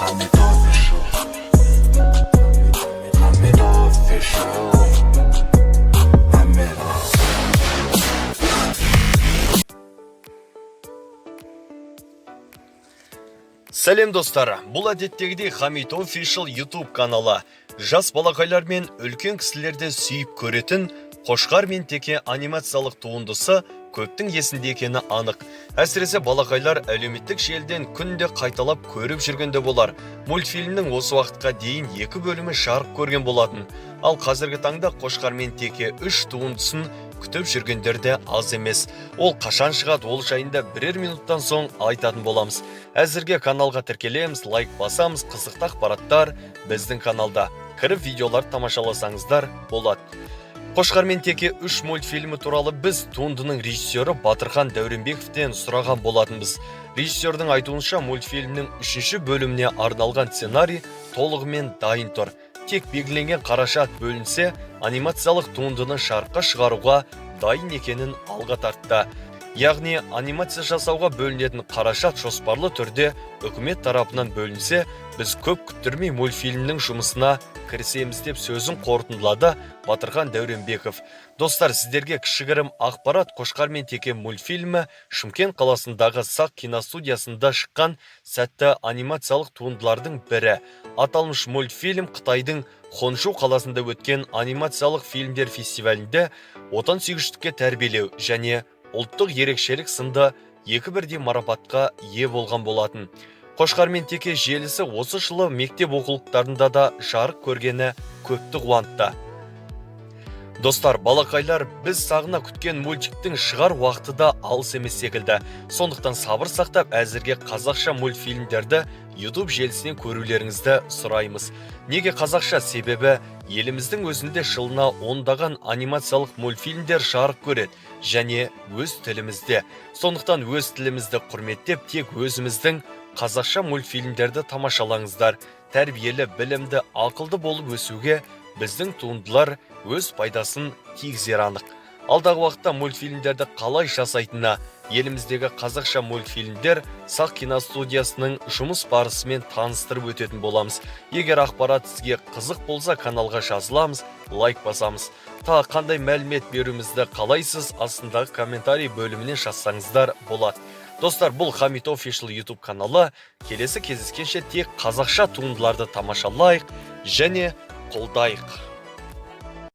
Хамид Official. Хамид Official. Хамид. Сәлем достар, бұл әдеттегідей Хамид Official YouTube каналы. Жас балақайлар мен үлкен кісілерді сүйіп көретін Қошқар мен Теке анимациялық туындысы көптің есінде екені анық. Әсіресе балақайлар әлеуметтік желіден күнде қайталап көріп жүргенде болар. Мультфильмнің осы уақытқа дейін 2 бөлімі жарық көрген болатын. Ал қазіргі таңда Қошқар мен Теке 3 туындысын күтіп жүргендерде аз емес. Ол қашан шығады, ол жайында бірер минуттан соң айтатын боламыз. Әзірге каналға тіркелеміз, лайк басамыз, қызықты ақпараттар біздің каналда. Кіріп видеолар тамашаласаңыздар болады. Қошқар мен Теке 3 мультфильмі туралы біз туындының режиссері Батырхан Дәуренбековтен сұраған болатынбыз. Режиссердің айтуынша мультфильмнің 3-ші бөліміне арналған сценарий толығымен дайын тұр. Тек белгіленген қаражат бөлінсе, анимациялық туындыны жарыққа шығаруға дайын екенін алға тартты. Яғни анимация жасауға бөлінетін қаражат жоспарлы түрде үкімет тарапынан бөлінсе, біз көп күттірмей мультфильмнің жұмысына кірісеміз деп сөзін қорытындылады Батырхан Дәуренбеков. Достар, сіздерге кішігірім ақпарат: Қошқар мен Теке мультфильмі Шымкент қаласындағы Сақ киностудиясында шыққан сәтті анимациялық туындылардың бірі. Аталмыш мультфильм Қытайдың Хоншу қаласында өткен анимациялық фильмдер фестивалінде отансүйгіштікке тәрбиелеу және ұлттық ерекшелік сынды 2 бірдей марапатқа ие болған болатын. Қошқар мен Теке желісі осы жылы мектеп оқулықтарында да жарық көргені көпті қуантты. Достар, балақайлар, біз сағына күткен мультиктің шығар уақыты да алыс емес секілді. Сондықтан сабыр сақтап, әзірге қазақша мультфильмдерді YouTube желісінен көрулеріңізді сұраймыз. Неге қазақша? Себебі еліміздің өзінде жылына ондаған анимациялық мультфильмдер жарық көреді және өз тілімізде. Сондықтан өз тілімізді құрметтеп, тек өзіміздің қазақша мультфильмдерді тамашалаңыздар. Тәрбиелі, білімді, ақылды болып өсуге біздің туындылар өз пайдасын тигізер анық. Алдағы уақытта мультфильмдерді қалай жасайтынына, еліміздегі қазақша мультфильмдер Сақ киностудиясының жұмыс барысымен таныстырып өтетін боламыз. Егер ақпарат сізге қызық болса, каналға жазыламыз, лайк басамыз. Тағы қандай мәлімет беруімізді қалайсыз, астындағы комментарий бөлімінен жазсаңыздар болады. Достар, бұл Хамид Official YouTube каналы. Келесі кездескенше тек қазақша туындыларды тамашалайық және қолдайық.